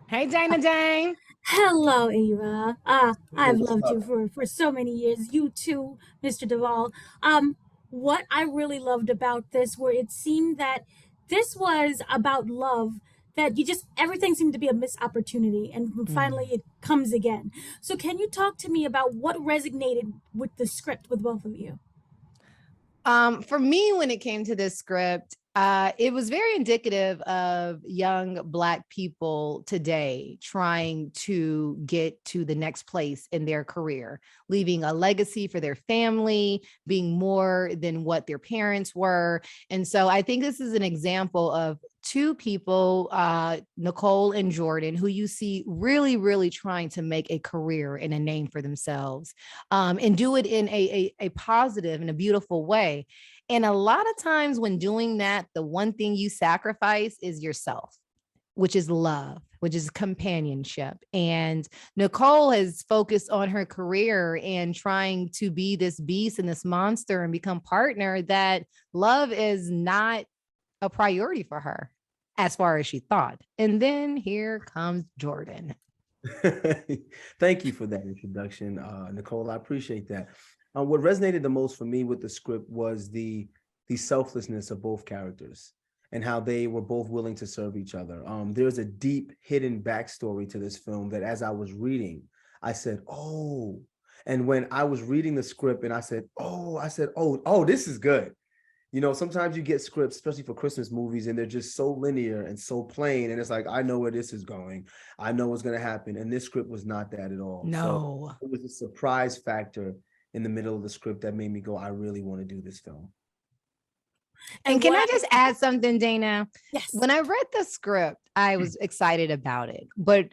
Hey, Dana Dane. Hello, Eva. I've What's loved you up? for so many years. You too, Mr. Devale. Um, what I really loved about this, where it seemed that this was about love, that you just everything seemed to be a missed opportunity, and finally Mm. it comes again. So, can you talk to me about what resonated with the script with both of you? For me, when it came to this script, it was very indicative of young Black people today trying to get to the next place in their career, leaving a legacy for their family, being more than what their parents were. And so I think this is an example of two people, Nicole and Jordan, who you see really, really trying to make a career and a name for themselves, and do it in a positive and a beautiful way. And a lot of times when doing that, the one thing you sacrifice is yourself, which is love, which is companionship. And Nicole has focused on her career and trying to be this beast and this monster and become partner, that love is not a priority for her as far as she thought. And then here comes Jordan. Thank you for that introduction, Nicole. I appreciate that. What resonated the most for me with the script was the selflessness of both characters and how they were both willing to serve each other. There's a deep hidden backstory to this film that as I was reading, I said, "Oh," and when I was reading the script and I said, "Oh, this is good." Sometimes you get scripts, especially for Christmas movies, and they're just so linear and so plain. And it's like, I know where this is going. I know what's going to happen. And this script was not that at all. So No. it was a surprise factor in the middle of the script that made me go, I really want to do this film. And And can what I I just add something, Dana? yes, When I read the script, I was excited about it. But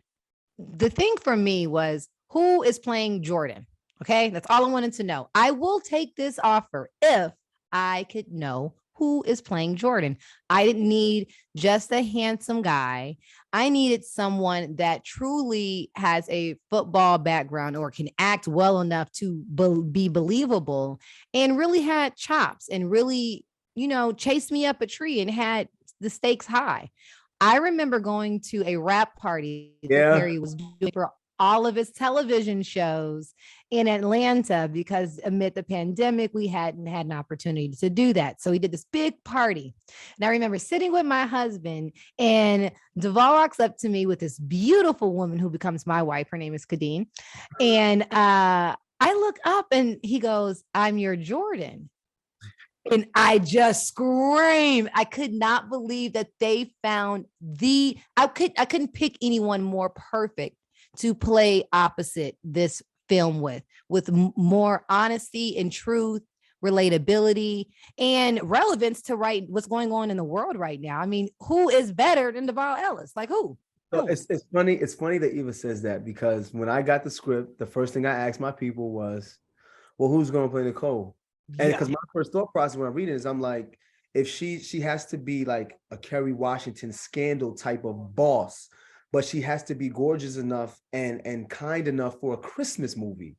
the thing for me was, who is playing Jordan? Okay, that's all I wanted to know. I will take this offer if I could know who is playing Jordan. I didn't need just a handsome guy. I needed someone that truly has a football background or can act well enough to be believable and really had chops and really, chased me up a tree and had the stakes high. I remember going to a rap party that Yeah. Harry was doing for all of his television shows in Atlanta, because amid the pandemic, we hadn't had an opportunity to do that. So he did this big party. And I remember sitting with my husband, and Devale walks up to me with this beautiful woman who becomes my wife. Her name is Kadeen. And I look up and he goes, "I'm your Jordan." And I just screamed. I could not believe that they found I couldn't pick anyone more perfect to play opposite this film with more honesty and truth, relatability, and relevance to what's going on in the world right now. I mean, who is better than Devale Ellis? Like who? So Who? it's funny. It's funny that Eva says that because when I got the script, the first thing I asked my people was, well, who's going to play Nicole? And Yeah. because my first thought process when I'm reading is, I'm like, if she has to be like a Kerry Washington scandal type of boss, but she has to be gorgeous enough and kind enough for a Christmas movie.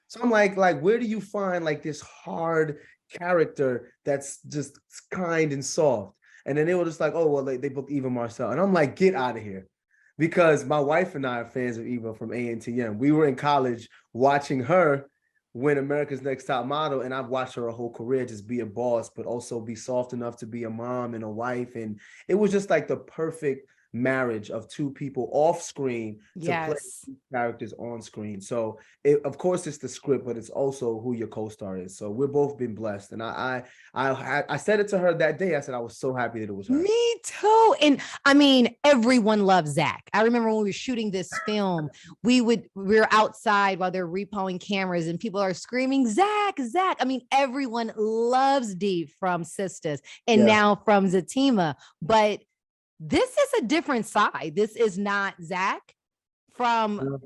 So I'm like, where do you find like this hard character that's just kind and soft? And then they were just like, oh, well, they booked Eva Marcille. And I'm like, get out of here. Because my wife and I are fans of Eva from ANTM. We were in college watching her win America's Next Top Model, and I've watched her whole career just be a boss, but also be soft enough to be a mom and a wife. And it was just like the perfect marriage of two people off screen to play Yes. characters on screen. So of course it's the script, but it's also who your co-star is. So we're both been blessed. And I said it to her that day. I said I was so happy that it was her. Me too. And I mean, everyone loves Zach. I remember when we were shooting this film, we were outside while they're repoing cameras and people are screaming, "Zach, Zach." I mean, everyone loves Dee from Sisters and Yeah. now from Zatima. But this is a different side. This is not Zach from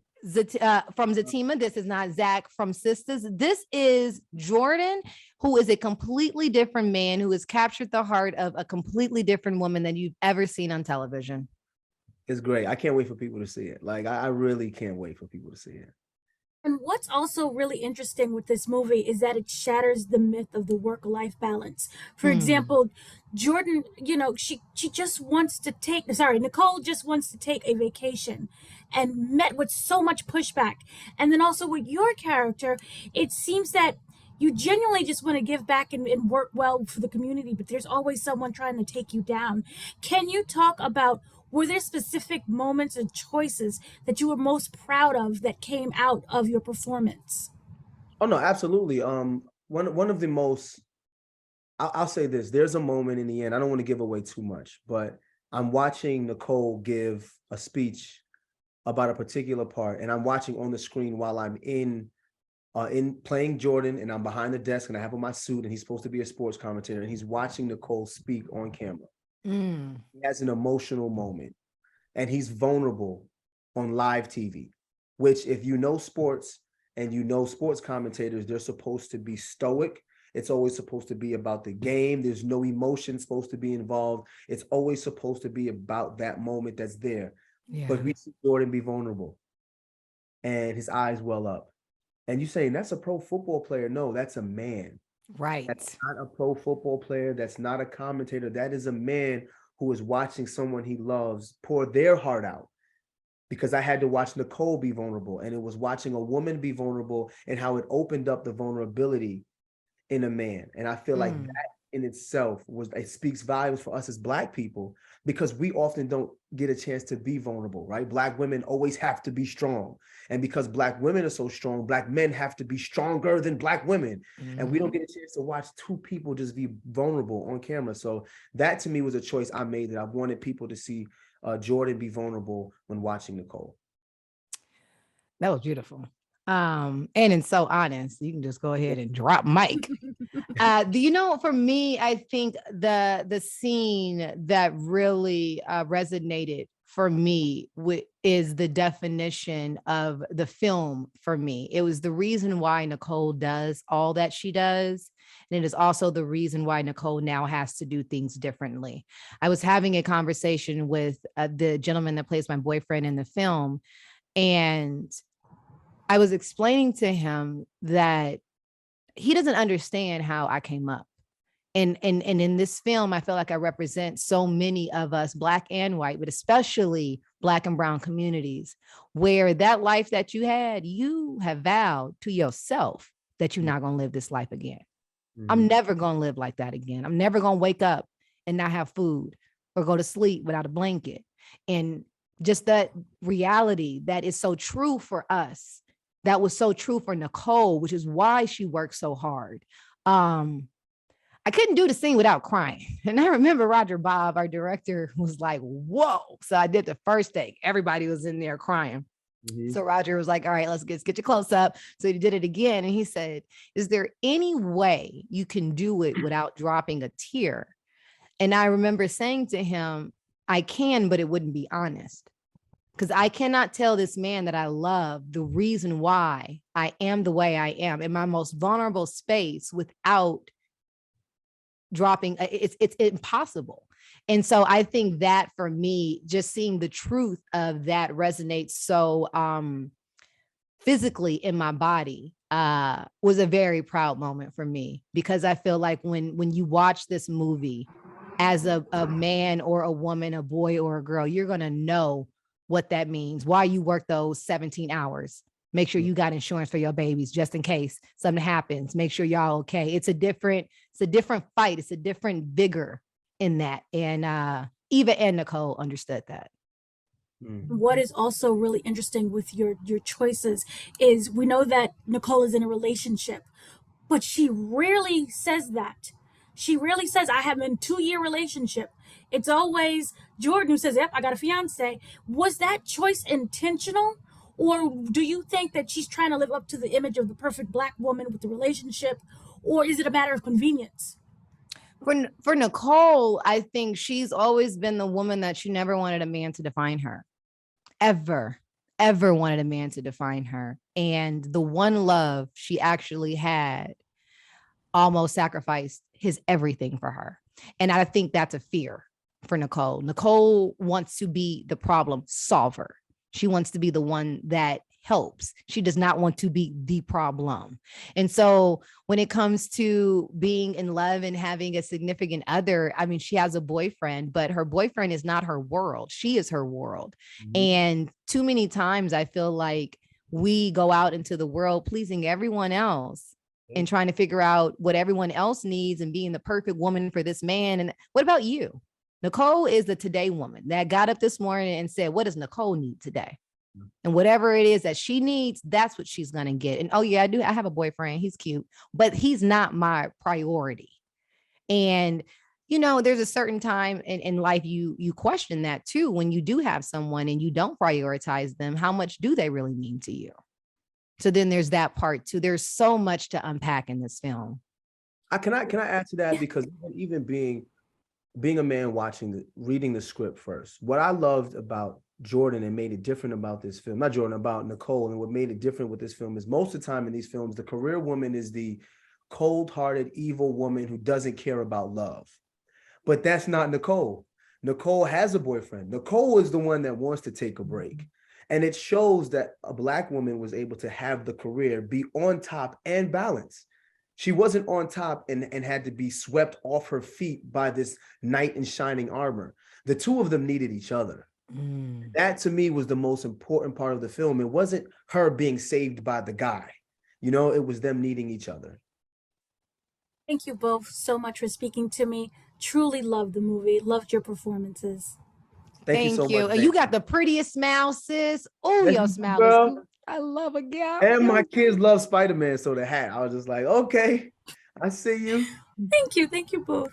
from Zatima. This is not Zach from Sisters. This is Jordan, who is a completely different man who has captured the heart of a completely different woman than you've ever seen on television. It's great. I can't wait for people to see it. Like I really can't wait for people to see it. And what's also really interesting with this movie is that it shatters the myth of the work-life balance. For Mm, example, Jordan, she just wants to take, sorry, Nicole just wants to take a vacation and met with so much pushback. And then also with your character, it seems that you genuinely just want to give back and work well for the community, but there's always someone trying to take you down. Can you talk about, were there specific moments and choices that you were most proud of that came out of your performance? Oh no, absolutely. One of the most, I'll say this, there's a moment in the end, I don't want to give away too much, but I'm watching Nicole give a speech about a particular part, and I'm watching on the screen while I'm in playing Jordan, and I'm behind the desk and I have on my suit, and he's supposed to be a sports commentator, and he's watching Nicole speak on camera. mm, He has an emotional moment, and he's vulnerable on live TV, which, if you know sports and you know sports commentators, they're supposed to be stoic. It's always supposed to be about the game. There's no emotion supposed to be involved. It's always supposed to be about that moment that's there. yeah, But we see Jordan be vulnerable and his eyes well up. And you saying that's a pro football player? No, that's a man. That's right. not a pro football player. That's not a commentator. That is a man who is watching someone he loves pour their heart out. Because I had to watch Nicole be vulnerable, and it was watching a woman be vulnerable and how it opened up the vulnerability in a man. And I feel like Mm, that in itself it speaks volumes for us as Black people, because we often don't get a chance to be vulnerable, right? Black women always have to be strong. And because Black women are so strong, Black men have to be stronger than Black women. And we don't mhm. get a chance to watch two people just be vulnerable on camera. So that to me was a choice I made, that I wanted people to see Jordan be vulnerable when watching Nicole. That was beautiful. And it's so honest. You can just go ahead and drop mic. Do you know, for me, I think the scene that really resonated for me is the definition of the film for me. It was the reason why Nicole does all that she does. And it is also the reason why Nicole now has to do things differently. I was having a conversation with the gentleman that plays my boyfriend in the film, and I was explaining to him that he doesn't understand how I came up. And in this film, I feel like I represent so many of us, Black and white, but especially Black and brown communities, where that life that you had, you have vowed to yourself that you're not going to live this life again. I'm Mhm. never going to live like that again. I'm never going to wake up and not have food or go to sleep without a blanket. And just that reality that is so true for us, that was so true for Nicole, which is why she worked so hard. I couldn't do the scene without crying. And I remember Roger Bob, our director, was like, whoa. So I did the first take. Everybody was in there crying. Mhm. So Roger was like, all right, let's get your close up. So he did it again. And he said, is there any way you can do it without dropping a tear? And I remember saying to him, I can, but it wouldn't be honest. Because I cannot tell this man that I love the reason why I am the way I am in my most vulnerable space without dropping. It's impossible. And so I think that for me, just seeing the truth of that resonates so physically in my body was a very proud moment for me, because I feel like when you watch this movie as a man or a woman, a boy or a girl, you're going to know what that means, why you work those 17 hours. Make sure you got insurance for your babies just in case something happens. Make sure y'all okay. It's a different fight. It's a different vigor in that. And Eva and Nicole understood that. Mhm. What is also really interesting with your choices is, we know that Nicole is in a relationship, but she rarely says that. She rarely says, I have a 2-year relationship. It's always Jordan who says, yep, I got a fiance. Was that choice intentional? Or do you think that she's trying to live up to the image of the perfect Black woman with the relationship? Or is it a matter of convenience? For Nicole, I think she's always been the woman that she never wanted a man to define her. Ever wanted a man to define her. And the one love she actually had almost sacrificed his everything for her. And I think that's a fear for Nicole. Nicole wants to be the problem solver. She wants to be the one that helps. She does not want to be the problem. And so when it comes to being in love and having a significant other, I mean, she has a boyfriend, but her boyfriend is not her world. She is her world. Mm-hmm. And too many times I feel like we go out into the world pleasing everyone else and trying to figure out what everyone else needs and being the perfect woman for this man. And what about you? Nicole is the today woman that got up this morning and said, what does Nicole need today? And whatever it is that she needs, that's what she's going to get. And oh yeah, I have a boyfriend. He's cute, but he's not my priority. And, you know, there's a certain time in life you question that too. When you do have someone and you don't prioritize them, how much do they really mean to you? So then there's that part too. There's so much to unpack in this film. Can I add to that? Because even being a man reading the script first, what I loved about Jordan and made it different about this film, not Jordan, about Nicole, and what made it different with this film is most of the time in these films, the career woman is the cold-hearted, evil woman who doesn't care about love. But that's not Nicole. Nicole has a boyfriend. Nicole is the one that wants to take a break. And it shows that a Black woman was able to have the career, be on top and balance. She wasn't on top and had to be swept off her feet by this knight in shining armor. The two of them needed each other. That to me was the most important part of the film. It wasn't her being saved by the guy. You know, it was them needing each other. Thank you both so much for speaking to me. Truly loved the movie. Loved your performances. Thank you so much. You got the prettiest smile, sis. Oh, your smile is cool. I love a gal. And my kids love Spider-Man, so the hat. I was just like, okay, I see you. Thank you. Thank you both.